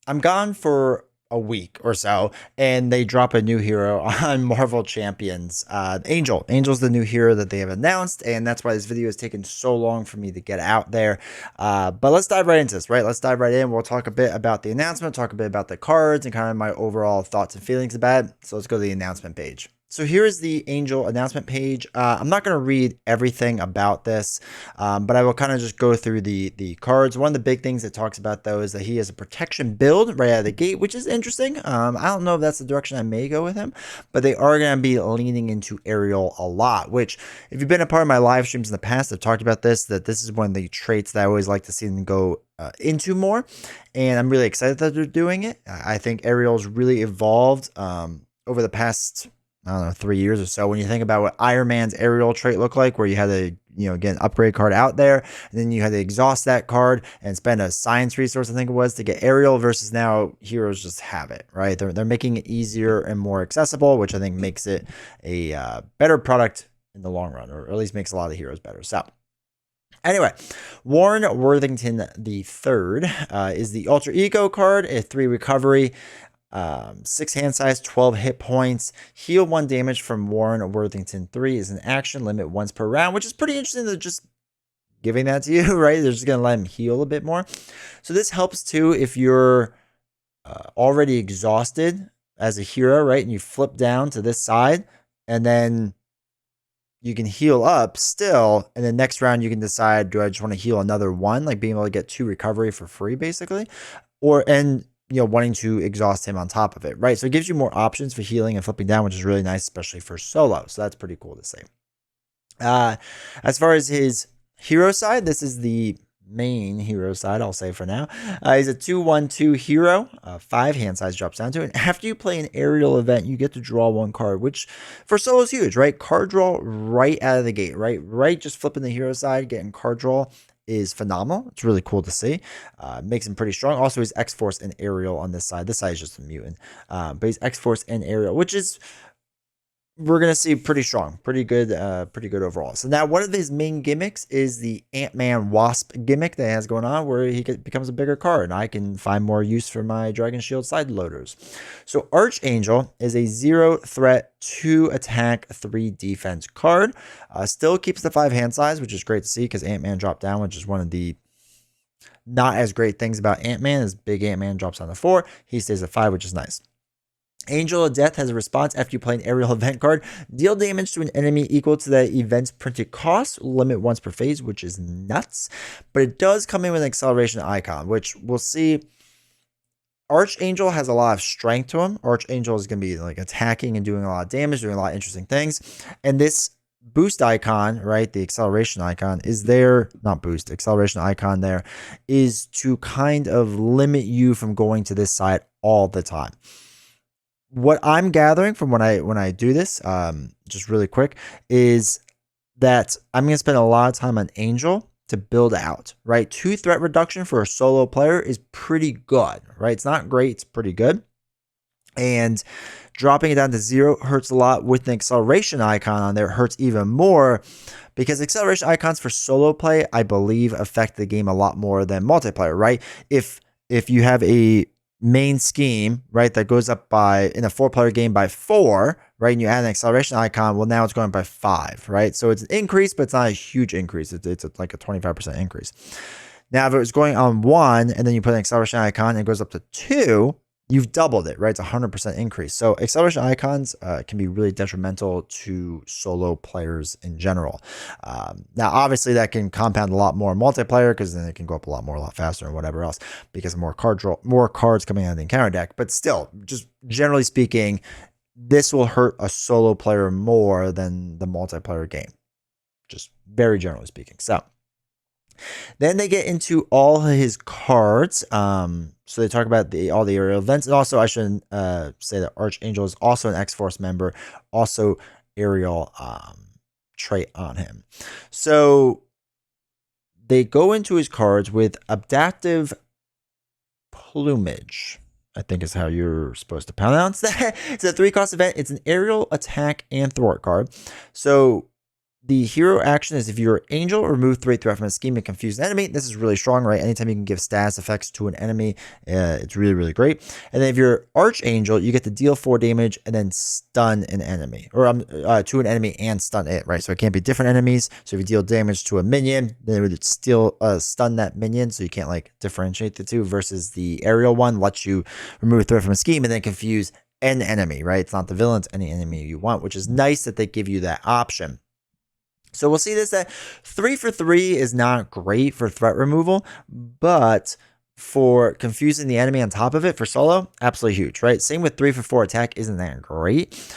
I'm gone for a week or so, and they drop a new hero on Marvel Champions. Angel. Angel's the new hero that they have announced, and that's why this video has taken so long for me to get out there. But let's dive right into this, right? Let's dive right in. We'll talk a bit about the announcement, talk a bit about the cards, and kind of my overall thoughts and feelings about it. So let's go to the announcement page. So here is the Angel announcement page. I'm not going to read everything about this, but I will kind of just go through the cards. One of the big things it talks about, though, is that he has a protection build right out of the gate, which is interesting. I don't know if that's the direction I may go with him, but they are going to be leaning into aerial a lot, which if you've been a part of my live streams in the past, I've talked about this, that this is one of the traits that I always like to see them go into more, and I'm really excited that they're doing it. I think aerial's really evolved over the past, I don't know, 3 years or so. When you think about what Iron Man's aerial trait looked like, where you had to, get an upgrade card out there, and then you had to exhaust that card and spend a science resource, I think it was, to get aerial, versus now heroes just have it, right? They're making it easier and more accessible, which I think makes it a better product in the long run, or at least makes a lot of heroes better. So anyway, Warren Worthington the Third is the alter ego card, a 3 recovery. 6 hand size, 12 hit points. Heal 1 damage from Warren Worthington 3 is an action, limit once per round, which is pretty interesting. They're just giving that to you, right? They're just going to let him heal a bit more. So this helps too if you're already exhausted as a hero, right? And you flip down to this side, and then you can heal up still, and then next round you can decide, do I just want to heal another 1, like being able to get 2 recovery for free, basically, and wanting to exhaust him on top of it, right? So it gives you more options for healing and flipping down, which is really nice, especially for solo. So that's pretty cool to see. As far as his hero side, this is the main hero side, I'll say for now. He's a 2/1/2 hero. 5 hand size drops down to it. And after you play an aerial event, you get to draw 1 card, which for solo is huge, right? Card draw right out of the gate, right? Just flipping the hero side, getting card draw is phenomenal. It's really cool to see. Makes him pretty strong. Also, he's X-Force and Aerial on this side. This side is just a mutant. But he's X-Force and Aerial, which is, we're going to see, pretty strong. Pretty good overall. So now one of his main gimmicks is the Ant-Man Wasp gimmick that he has going on, where he becomes a bigger card, and I can find more use for my Dragon Shield side loaders. So Archangel is a 0 threat, 2 attack, 3 defense card. Still keeps the 5 hand size, which is great to see, because Ant-Man dropped down, which is one of the not as great things about Ant-Man, is big Ant-Man drops on the 4. He stays at 5, which is nice. Angel of Death has a response after you play an aerial event card. Deal damage to an enemy equal to the event's printed cost. Limit once per phase, which is nuts. But it does come in with an acceleration icon, which we'll see. Archangel has a lot of strength to him. Archangel is going to be like attacking and doing a lot of damage, doing a lot of interesting things. And this boost icon, right, the acceleration icon is there, not boost, acceleration icon there is to kind of limit you from going to this side all the time. What I'm gathering from when I do this, just really quick, is that I'm going to spend a lot of time on Angel to build out, right? 2 threat reduction for a solo player is pretty good, right? It's not great, it's pretty good. And dropping it down to 0 hurts a lot. With an acceleration icon on there, it hurts even more, because acceleration icons for solo play, I believe, affect the game a lot more than multiplayer, right? If you have a main scheme, right, that goes up by, in a 4-player game, by 4, right, and you add an acceleration icon, well, now it's going by 5, right? So it's an increase, but it's not a huge increase. It's like a 25% increase. Now, if it was going on 1, and then you put an acceleration icon and it goes up to 2, you've doubled it, right? It's a 100% increase. So acceleration icons can be really detrimental to solo players in general. Now, obviously, that can compound a lot more in multiplayer, because then it can go up a lot faster, and whatever else, because of more cards coming out of the encounter deck. But still, just generally speaking, this will hurt a solo player more than the multiplayer game, just very generally speaking. So then they get into all his cards. So they talk about all the aerial events. And also, I should say that Archangel is also an X-Force member, also aerial trait on him. So they go into his cards with Adaptive Plumage, I think is how you're supposed to pronounce that. It's a 3-cost event. It's an aerial attack and thwart card. So the hero action is if you're Angel, remove 3 threat from a scheme and confuse an enemy. This is really strong, right? Anytime you can give status effects to an enemy, it's really, really great. And then if you're Archangel, you get to deal 4 damage and then stun an enemy, or to an enemy and stun it, right? So it can't be different enemies. So if you deal damage to a minion, then it would still stun that minion. So you can't like differentiate the two. Versus the aerial one lets you remove 3 from a scheme and then confuse an enemy, right? It's not the villain, it's any enemy you want, which is nice that they give you that option. So we'll see this that 3 for 3 is not great for threat removal, but for confusing the enemy on top of it for solo, absolutely huge, right? Same with 3 for 4 attack isn't that great,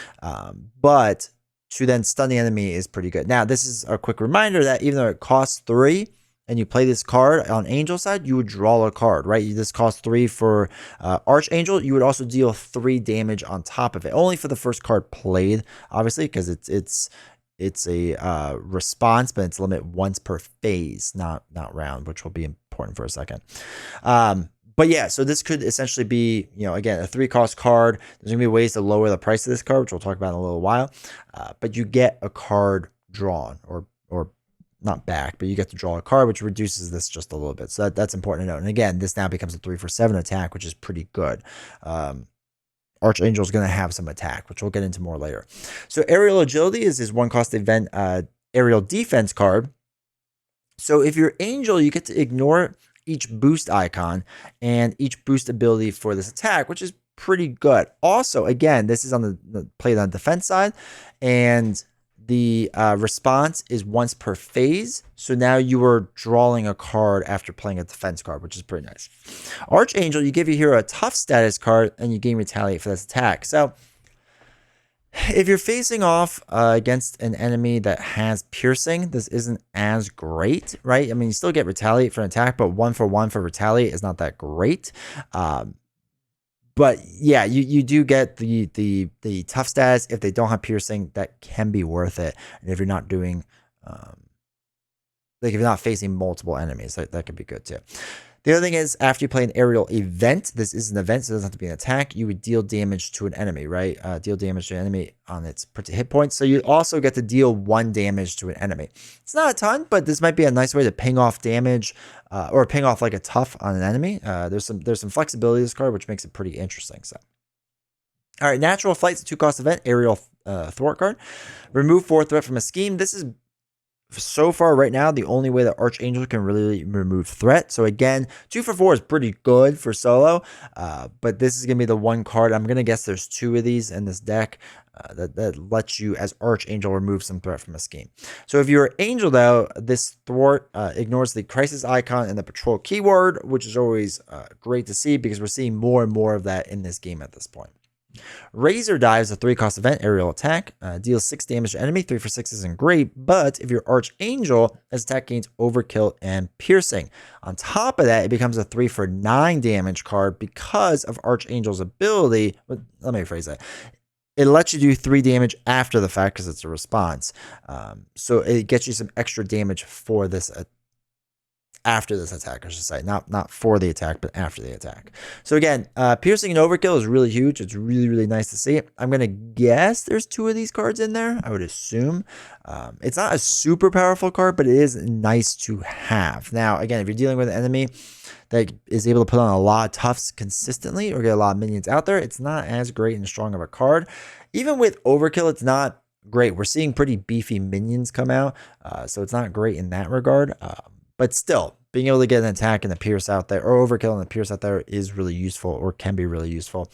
but to then stun the enemy is pretty good. Now, this is a quick reminder that even though it costs 3, and you play this card on Angel side, you would draw a card, right? This costs 3 for Archangel. You would also deal 3 damage on top of it, only for the first card played, obviously, because it's a response, but it's limit once per phase, not round, which will be important for a second. But yeah, so this could essentially be, again, a 3-cost card. There's gonna be ways to lower the price of this card, which we'll talk about in a little while. But you get a card drawn, or not back, but you get to draw a card, which reduces this just a little bit. So that's important to note. And again, this now becomes a 3 for 7 attack, which is pretty good. Archangel is going to have some attack, which we'll get into more later. So aerial agility is his 1-cost event aerial defense card. So if you're Angel, you get to ignore each boost icon and each boost ability for this attack, which is pretty good. Also, again, this is on the played on the defense side, and the response is once per phase. So now you are drawing a card after playing a defense card, which is pretty nice. Archangel, you give your hero a tough status card and you gain retaliate for this attack. So if you're facing off against an enemy that has piercing, this isn't as great, right? I mean, you still get retaliate for an attack, but 1 for 1 for retaliate is not that great. But yeah, you do get the tough status. If they don't have piercing, that can be worth it. And if you're not doing, like if you're not facing multiple enemies, that could be good too. The other thing is, after you play an aerial event, this is an event, so it doesn't have to be an attack, you would deal damage to an enemy, right? Deal damage to an enemy on its hit points. So you also get to deal 1 damage to an enemy. It's not a ton, but this might be a nice way to ping off damage or ping off like a tough on an enemy. There's some flexibility to this card, which makes it pretty interesting. So, all right, Natural Flight's a 2-cost event, aerial thwart card. Remove 4 threat from a scheme. This is so far right now the only way that Archangel can really remove threat. So again, 2 for 4 is pretty good for solo, but this is gonna be the one card. I'm gonna guess there's 2 of these in this deck that lets you as Archangel remove some threat from a scheme. So if you're Angel though, this thwart ignores the crisis icon and the patrol keyword, which is always great to see because we're seeing more and more of that in this game at this point. Razor Dive is a 3-cost event, aerial attack. Deals 6 damage to enemy. 3 for 6 isn't great, but if you're Archangel, this attack gains overkill and piercing. On top of that, it becomes a 3 for 9 damage card because of Archangel's ability. Let me rephrase that. It lets you do 3 damage after the fact because it's a response. So it gets you some extra damage for this after this attack, I should say. Not for the attack, but after the attack. So again, piercing and overkill is really huge. It's really, really nice to see. I'm going to guess there's 2 of these cards in there, I would assume. It's not a super powerful card, but it is nice to have. Now, again, if you're dealing with an enemy that is able to put on a lot of toughs consistently or get a lot of minions out there, it's not as great and strong of a card. Even with overkill, it's not great. We're seeing pretty beefy minions come out, so it's not great in that regard. But still, being able to get an attack and a pierce out there, or overkill and a pierce out there, is really useful, or can be really useful.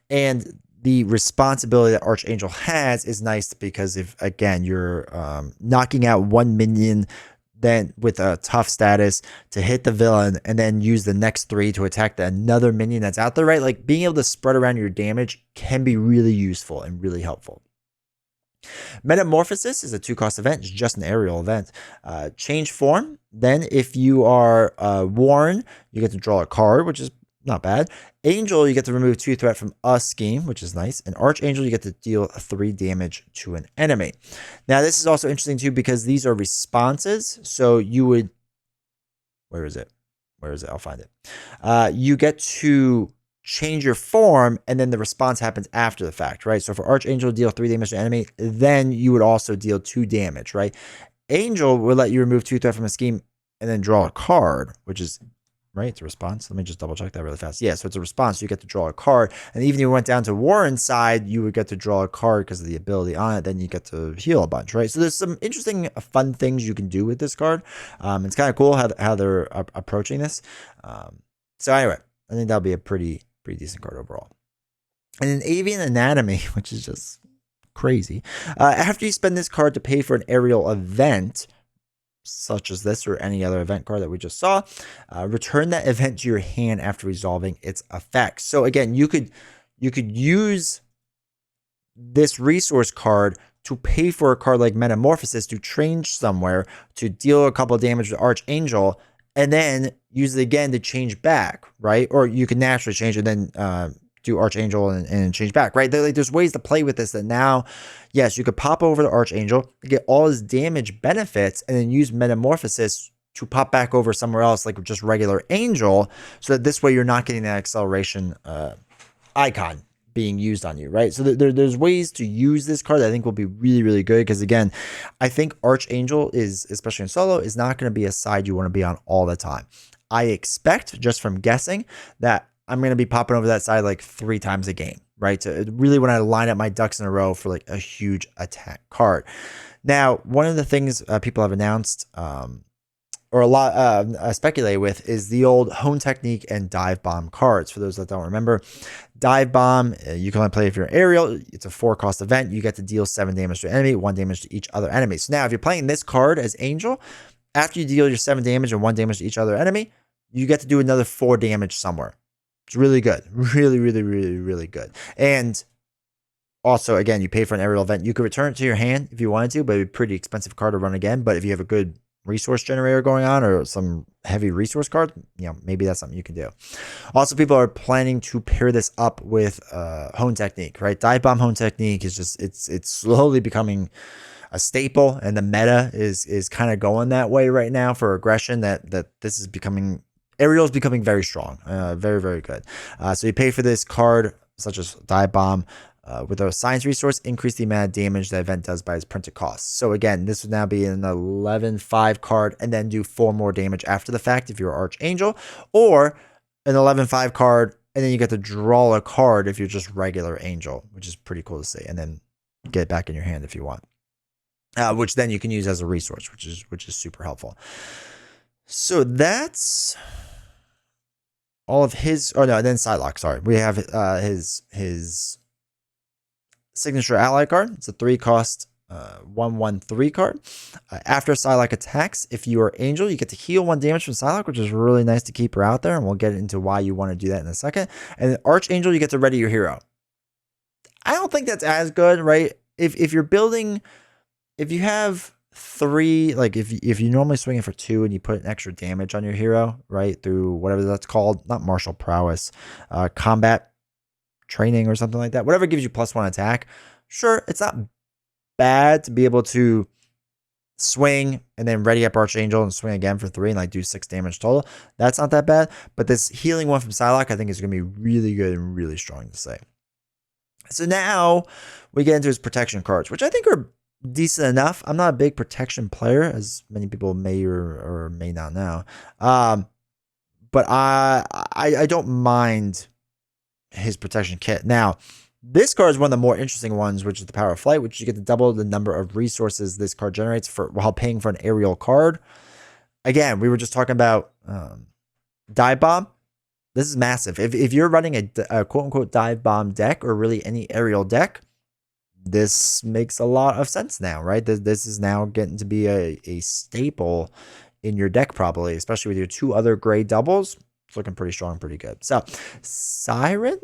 And the responsibility that Archangel has is nice because if, again, you're knocking out 1 minion then with a tough status to hit the villain and then use the next 3 to attack another minion that's out there, right? Like being able to spread around your damage can be really useful and really helpful. Metamorphosis is a 2-cost event. It's just an aerial event. Change form. Then if you are Warren, you get to draw a card, which is not bad. Angel, you get to remove 2 threat from a scheme, which is nice. And Archangel, you get to deal 3 damage to an enemy. Now, this is also interesting too because these are responses. So you would... Where is it? I'll find it. You get to change your form, and then the response happens after the fact, right? So for Archangel deal 3 damage to enemy, then you would also deal 2 damage, right? Angel will let you remove 2 threat from a scheme and then draw a card, which is right. It's a response. Let me just double check that really fast. Yeah, so it's a response. So you get to draw a card. And even if you went down to Warren's side, you would get to draw a card because of the ability on it. Then you get to heal a bunch, right? So there's some interesting, fun things you can do with this card. It's kind of cool how they're approaching this. So anyway, I think that'll be a pretty decent card overall. And then Avian Anatomy, which is just crazy. After you spend this card to pay for an aerial event, such as this or any other event card that we just saw, return that event to your hand after resolving its effects. So again, you could use this resource card to pay for a card like Metamorphosis to change somewhere to deal a couple of damage to Archangel, and then use it again to change back, right? Or you can naturally change and then do Archangel and change back, right? There's ways to play with this that now, yes, you could pop over to Archangel, get all his damage benefits, and then use Metamorphosis to pop back over somewhere else, like just regular Angel, so that this way you're not getting that acceleration icon being used on you, right? So there's ways to use this card that I think will be really, really good, because again, I think Archangel is, especially in solo, is not going to be a side you want to be on all the time. I expect, just from guessing, that I'm going to be popping over that side like 3 times a game, right? So really when I line up my ducks in a row for like a huge attack card. Now, one of the things people have announced, or a lot speculate with, is the old Hone Technique and Dive Bomb cards. For those that don't remember, Dive Bomb, you can only play if you're aerial. It's a 4-cost event. You get to deal 7 damage to an enemy, 1 damage to each other enemy. So now if you're playing this card as Angel, after you deal your 7 damage and 1 damage to each other enemy, you get to do another 4 damage somewhere. It's really good. Really, really, really, really good. And also, again, you pay for an aerial event. You could return it to your hand if you wanted to, but it'd be a pretty expensive card to run again. But if you have a good resource generator going on or some heavy resource card, maybe that's something you can do. Also, people are planning to pair this up with Hone Technique, right? Dive Bomb Hone Technique is just, it's slowly becoming a staple, and the meta is kind of going that way right now for aggression, that this is becoming... Aerial is becoming very strong, very, very good. So you pay for this card, such as Dive Bomb, with a science resource, increase the amount of damage the event does by its printed cost. So again, this would now be an 11/5 card, and then do 4 more damage after the fact if you're Archangel, or an 11/5 card, and then you get to draw a card if you're just regular Angel, which is pretty cool to see, and then get it back in your hand if you want. Which then you can use as a resource, which is super helpful. So that's all of his, oh no, and then Psylocke, sorry. We have his signature ally card. It's a 3-cost 1/1/3 card. After Psylocke attacks, if you are Angel, you get to heal 1 damage from Psylocke, which is really nice to keep her out there, and we'll get into why you want to do that in a second. And then Archangel, you get to ready your hero. I don't think that's as good, right? If you're building, if you have 3, like if you normally swing it for 2 and you put an extra damage on your hero, right, through whatever that's called, not martial prowess, combat training or something like that, whatever gives you +1 attack, sure, it's not bad to be able to swing and then ready up Archangel and swing again for 3 and like do 6 damage total. That's not that bad, but this healing one from Psylocke I think is going to be really good and really strong to say. So now we get into his protection cards, which I think are decent enough. I'm not a big protection player, as many people may or may not know, but I don't mind his protection kit. Now, this card is one of the more interesting ones, which is the Power of Flight, which you get to double the number of resources this card generates while paying for an aerial card. Again, we were just talking about Dive Bomb. This is massive. If you're running a quote-unquote Dive Bomb deck, or really any aerial deck, this makes a lot of sense now, right? This is now getting to be a staple in your deck, probably, especially with your 2 other gray doubles. It's looking pretty strong, pretty good. So, Siren,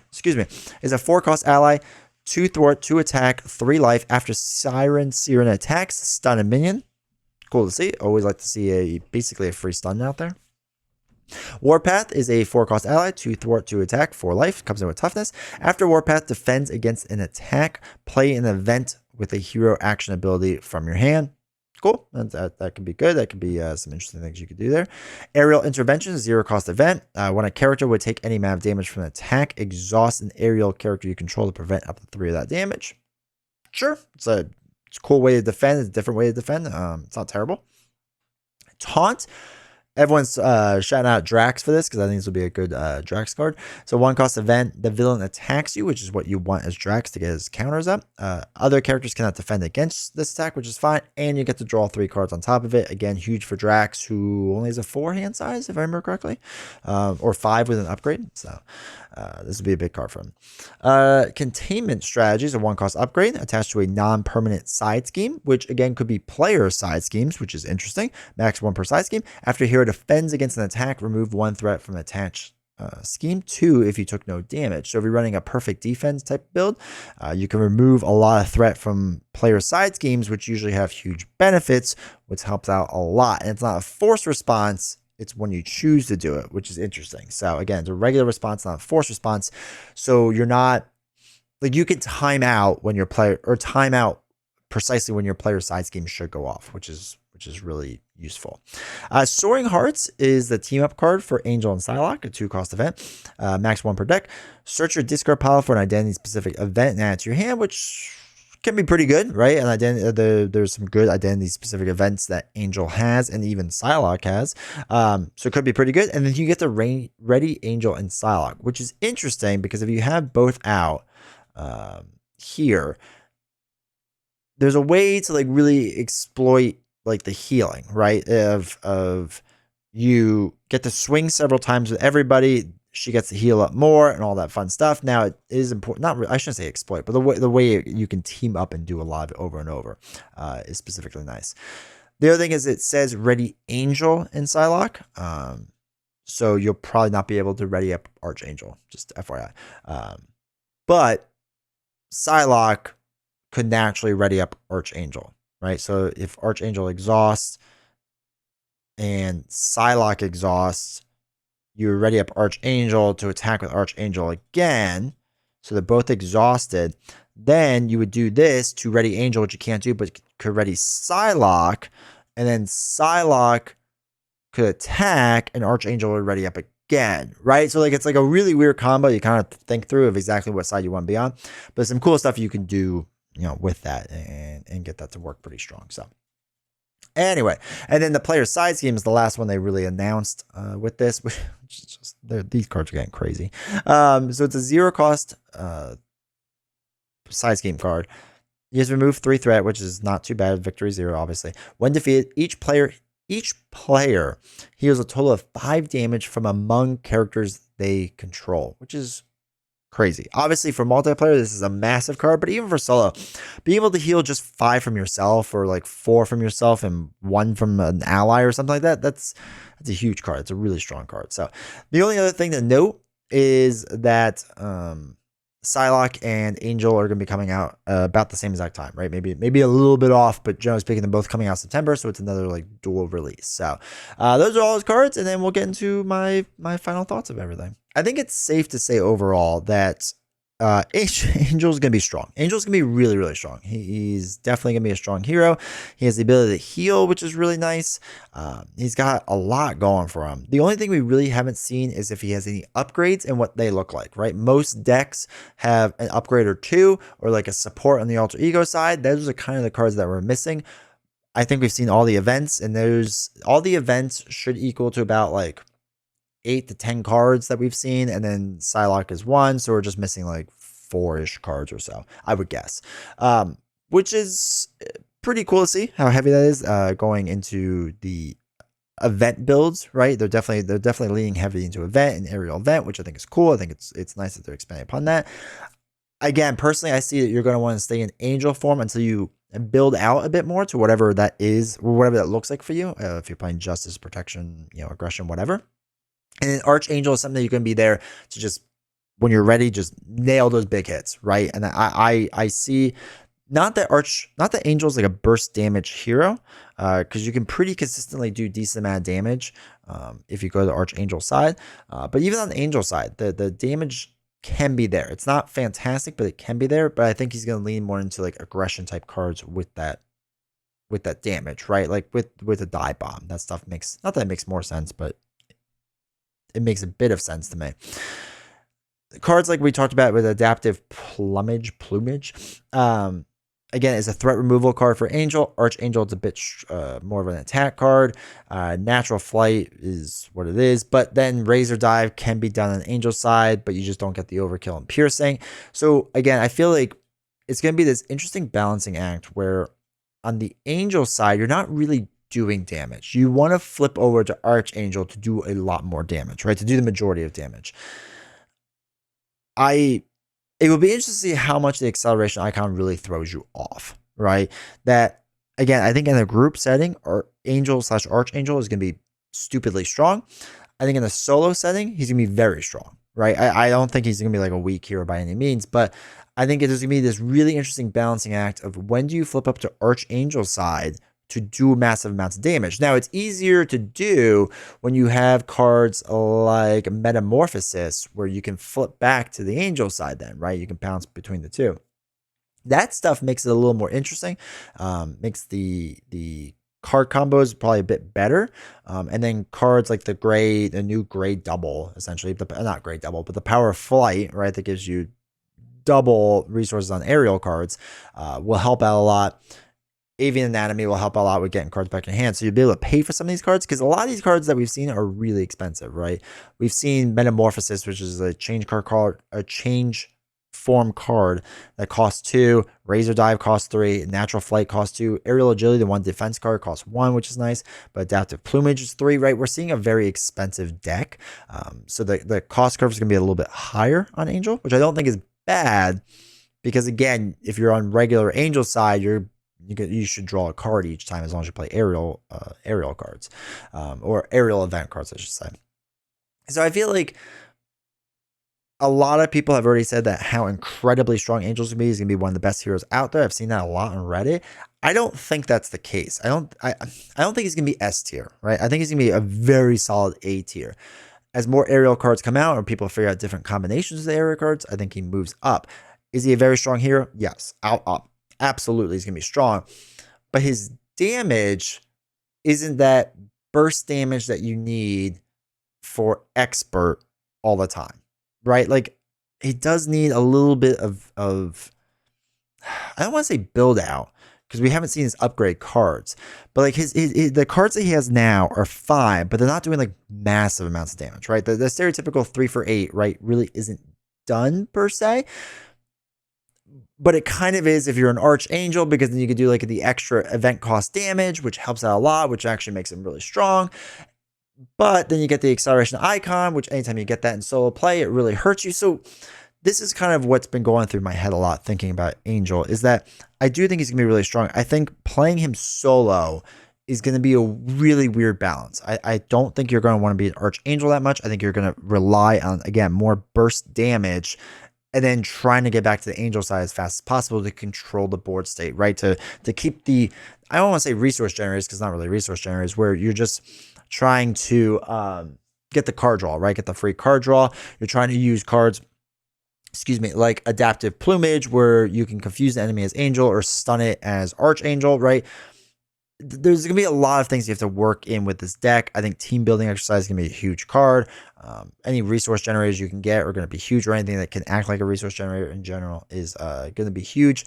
excuse me, is a 4-cost ally, 2 thwart, 2 attack, 3 life. After Siren attacks, stun a minion. Cool to see. Always like to see basically a free stun out there. Warpath is a 4-cost ally, 2 thwart, 2 attack, 4 life, comes in with toughness. After Warpath defends against an attack, play an event with a hero action ability from your hand. cool. That could be good. That could be some interesting things you could do there. Aerial Intervention, 0-cost event. When a character would take any amount of damage from an attack, exhaust an aerial character you control to prevent up to 3 of that damage. Sure, it's a cool way to defend. It's a different way to defend. It's not terrible. Taunt. Everyone's shouting out Drax for this because I think this will be a good Drax card. So 1-cost event, the villain attacks you, which is what you want as Drax to get his counters up. Other characters cannot defend against this attack, which is fine. And you get to draw 3 cards on top of it. Again, huge for Drax, who only has a 4-hand size, if I remember correctly, or 5 with an upgrade. So this would be a big card for him. Containment Strategies, a 1-cost upgrade attached to a non-permanent side scheme, which again could be player side schemes, which is interesting. Max 1 per side scheme. After hero defends against an attack, remove 1 threat from attached scheme. 2 if you took no damage. So if you're running a perfect defense type build, you can remove a lot of threat from player side schemes, which usually have huge benefits, which helps out a lot. And it's not a forced response. It's when you choose to do it, which is interesting. So again, it's a regular response, not a forced response. So you're not like, you can time out when your player, or time out precisely when your player side scheme should go off, which is really useful. Soaring Hearts is the team up card for Angel and Psylocke, a 2-cost event, max 1 per deck. Search your discard pile for an identity specific event and add it to your hand, which can be pretty good, right? And there's some good identity specific events that Angel has and even Psylocke has. So it could be pretty good. And then you get to ready Angel and Psylocke, which is interesting because if you have both out here, there's a way to like really exploit like the healing, right? Of you get to swing several times with everybody. She gets to heal up more and all that fun stuff. Now it is important, not I shouldn't say exploit, but the way you can team up and do a lot of it over and over is specifically nice. The other thing is it says ready Angel in Psylocke. So you'll probably not be able to ready up Archangel, just FYI. But Psylocke could naturally ready up Archangel, right? So if Archangel exhausts and Psylocke exhausts, you ready up Archangel to attack with Archangel again. So they're both exhausted. Then you would do this to ready Angel, which you can't do, but could ready Psylocke. And then Psylocke could attack and Archangel would ready up again, right? So like it's like a really weird combo. You kind of think through of exactly what side you want to be on. But there's some cool stuff you can do, with that and get that to work pretty strong. So anyway, and then the player side scheme is the last one they really announced with this, which is just, these cards are getting crazy. So it's a 0-cost side scheme card. You just remove 3 threat, which is not too bad. Victory 0, obviously. When defeated, each player heals a total of 5 damage from among characters they control, which is crazy. Obviously, for multiplayer, this is a massive card, but even for solo, being able to heal just 5 from yourself or like 4 from yourself and 1 from an ally or something like that, that's a huge card. It's a really strong card. So the only other thing to note is that Psylocke and Angel are going to be coming out about the same exact time, right? Maybe a little bit off, but generally speaking, they're both coming out September, so it's another like dual release. So those are all his cards, and then we'll get into my final thoughts of everything. I think it's safe to say overall that Angel's going to be strong. Angel's going to be really, really strong. He's definitely going to be a strong hero. He has the ability to heal, which is really nice. He's got a lot going for him. The only thing we really haven't seen is if he has any upgrades and what they look like, right? Most decks have an upgrade or 2 or like a support on the alter ego side. Those are kind of the cards that we're missing. I think we've seen all the events, and all the events should equal to about like 8 to 10 cards that we've seen, and then Psylocke is 1, so we're just missing like 4-ish cards or so, I would guess, which is pretty cool to see how heavy that is going into the event builds, right? They're definitely leaning heavily into event and aerial event, which I think is cool. I think it's nice that they're expanding upon that. Again, personally, I see that you're going to want to stay in Angel form until you build out a bit more to whatever that is, or whatever that looks like for you. If you're playing Justice, Protection, aggression, whatever. And then Archangel is something that you're going to be there to just, when you're ready, just nail those big hits, right? And I see not that Angel's like a burst damage hero, because you can pretty consistently do decent amount of damage if you go to the Archangel side. But even on the Angel side, the damage can be there. It's not fantastic, but it can be there. But I think he's going to lean more into like aggression type cards with that with that damage, right? Like with a die bomb. That stuff makes, not that it makes more sense, but it makes a bit of sense to me. Cards like we talked about with adaptive plumage. Again, is a threat removal card for Angel. Archangel is a bit more of an attack card. Natural Flight is what it is, but then Razor Dive can be done on Angel's side, but you just don't get the overkill and piercing. So again, I feel like it's going to be this interesting balancing act where on the Angel side, you're not really doing damage. You want to flip over to Archangel to do a lot more damage, right? To do the majority of damage. It will be interesting to see how much the acceleration icon really throws you off, right? That, again, I think in a group setting, Angel/Archangel is going to be stupidly strong. I think in a solo setting, he's going to be very strong, right? I don't think he's going to be like a weak hero by any means, but I think there's going to be this really interesting balancing act of when do you flip up to Archangel's side to do massive amounts of damage. Now, it's easier to do when you have cards like Metamorphosis, where you can flip back to the Angel side then, right? You can bounce between the two. That stuff makes it a little more interesting, makes the card combos probably a bit better. And then cards like the new gray double, essentially, not gray double, but the Power of Flight, right? That gives you double resources on aerial cards, will help out a lot. Avian Anatomy will help a lot with getting cards back in hand. So you'll be able to pay for some of these cards because a lot of these cards that we've seen are really expensive, right? We've seen Metamorphosis, which is a change form card that costs 2. Razor Dive costs 3. Natural Flight costs 2. Aerial Agility, the one defense card, costs 1, which is nice. But Adaptive Plumage is 3, right? We're seeing a very expensive deck. So the cost curve is going to be a little bit higher on Angel, which I don't think is bad because, again, if you're on regular Angel side, you should draw a card each time as long as you play aerial cards, or aerial event cards, I should say. So I feel like a lot of people have already said that how incredibly strong Angel's gonna be. He's gonna be one of the best heroes out there. I've seen that a lot on Reddit. I don't think that's the case. I don't think he's gonna be S tier, right? I think he's gonna be a very solid A tier. As more aerial cards come out or people figure out different combinations of the aerial cards, I think he moves up. Is he a very strong hero? Yes, up. Absolutely, he's going to be strong. But his damage isn't that burst damage that you need for expert all the time, right? Like, he does need a little bit of I don't want to say build out because we haven't seen his upgrade cards. But like the cards that he has now are fine, but they're not doing like massive amounts of damage, right? The stereotypical 3 for 8, right, really isn't done per se. But it kind of is if you're an Archangel, because then you could do like the extra event cost damage, which helps out a lot, which actually makes him really strong. But then you get the acceleration icon, which anytime you get that in solo play, it really hurts you. So this is kind of what's been going through my head a lot thinking about Angel, is that I do think he's going to be really strong. I think playing him solo is going to be a really weird balance. I don't think you're going to want to be an Archangel that much. I think you're going to rely on, again, more burst damage and then trying to get back to the Angel side as fast as possible to control the board state, right? To keep the, I don't want to say resource generators, because it's not really resource generators, where you're just trying to get the card draw, right? Get the free card draw. You're trying to use cards, like Adaptive Plumage, where you can confuse the enemy as Angel or stun it as Archangel, right? There's going to be a lot of things you have to work in with this deck. I think team building exercise is going to be a huge card. Any resource generators you can get are going to be huge, or anything that can act like a resource generator in general is going to be huge.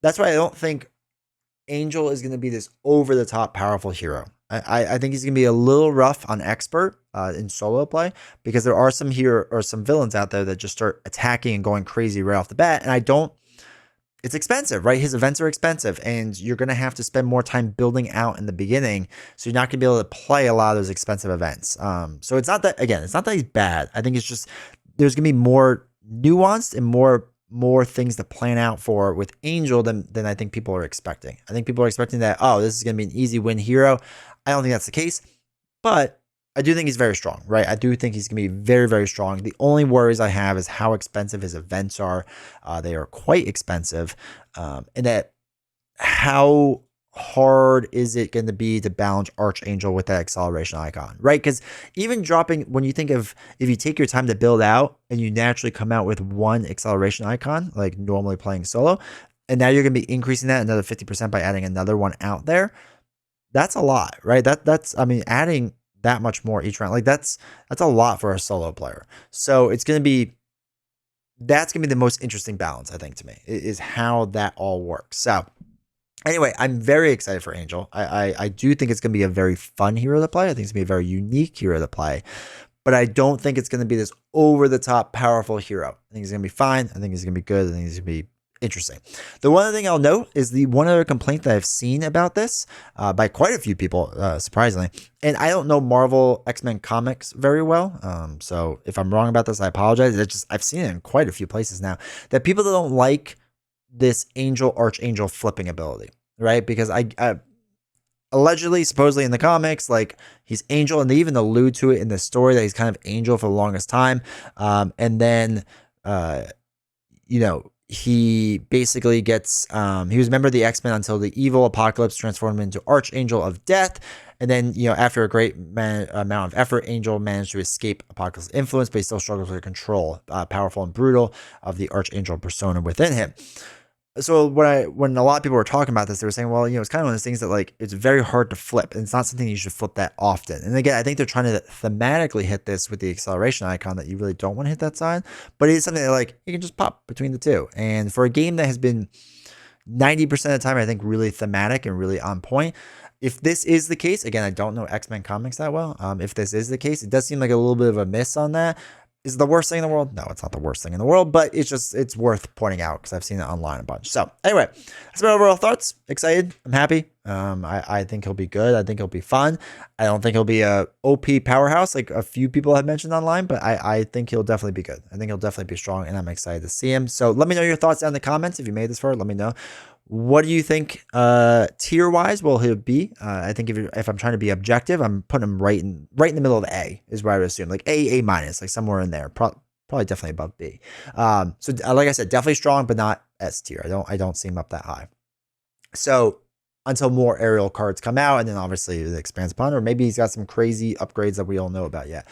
That's why I don't think Angel is going to be this over-the-top powerful hero. I think he's going to be a little rough on expert in solo play, because there are some villains out there that just start attacking and going crazy right off the bat, and it's expensive, right? His events are expensive, and you're going to have to spend more time building out in the beginning. So you're not going to be able to play a lot of those expensive events. So it's not that he's bad. I think it's just there's going to be more nuanced and more things to plan out for with Angel than I think people are expecting. I think people are expecting that, oh, this is going to be an easy win hero. I don't think that's the case, but I do think he's very strong, right? I do think he's going to be very, very strong. The only worries I have is how expensive his events are. They are quite expensive. And that how hard is it going to be to balance Archangel with that acceleration icon, right? Because even dropping, when you think of, if you take your time to build out and you naturally come out with one acceleration icon, like normally playing solo, and now you're going to be increasing that another 50% by adding another one out there. That's a lot, right? That's I mean, adding that much more each round, like that's a lot for a solo player. So it's going to be that's going to be the most interesting balance, I think, to me, is how that all works. So anyway, I'm very excited for Angel. I do think it's going to be a very fun hero to play. I think it's going to be a very unique hero to play, but I don't think it's going to be this over the top powerful hero. I think he's going to be fine. I think he's going to be good. I think he's going to be interesting. The one other thing I'll note is the one other complaint that I've seen about this by quite a few people, surprisingly, and I don't know Marvel X-Men comics very well. So if I'm wrong about this, I apologize. It's just I've seen it in quite a few places now that people that don't like this Angel Archangel flipping ability, right? Because I allegedly, supposedly in the comics, like he's Angel, and they even allude to it in the story that he's kind of Angel for the longest time, and then you know, he basically gets he was a member of the X-Men until the evil Apocalypse transformed him into Archangel of Death. And then, you know, after a great amount of effort, Angel managed to escape Apocalypse's influence, but he still struggles with control, powerful and brutal, of the Archangel persona within him. So when a lot of people were talking about this, they were saying, well, you know, it's kind of one of those things that, like, it's very hard to flip, and it's not something you should flip that often. And again, I think they're trying to thematically hit this with the acceleration icon, that you really don't want to hit that side, but it is something that, like, you can just pop between the two. And for a game that has been 90% of the time, I think, really thematic and really on point, if this is the case, again, I don't know X-Men comics that well. If this is the case, it does seem like a little bit of a miss on that. Is it the worst thing in the world? No, it's not the worst thing in the world, but it's worth pointing out because I've seen it online a bunch. So anyway, that's my overall thoughts. Excited. I'm happy. I think he'll be good. I think he'll be fun. I don't think he'll be a OP powerhouse like a few people have mentioned online, but I think he'll definitely be good. I think he'll definitely be strong, and I'm excited to see him. So let me know your thoughts down in the comments. If you made this far, let me know. What do you think tier wise will he be? I think if I'm trying to be objective, I'm putting him right in the middle of A is what I would assume, like A minus, like somewhere in there. Probably definitely above B. So like I said, definitely strong, but not S tier. I don't see him up that high. So until more aerial cards come out, and then obviously it expands upon, or maybe he's got some crazy upgrades that we don't know about yet.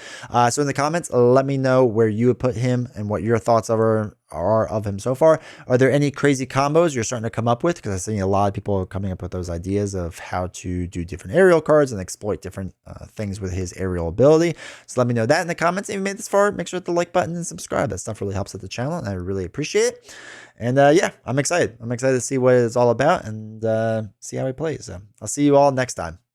So in the comments, let me know where you would put him and what your thoughts are of him so far. Are there any crazy combos you're starting to come up with? Because I've seen a lot of people coming up with those ideas of how to do different aerial cards and exploit different things with his aerial ability. So let me know that in the comments. If you made this far, make sure to hit the like button and subscribe. That stuff really helps out the channel, and I really appreciate it. And yeah, I'm excited. I'm excited to see what it's all about and see how he plays. So I'll see you all next time.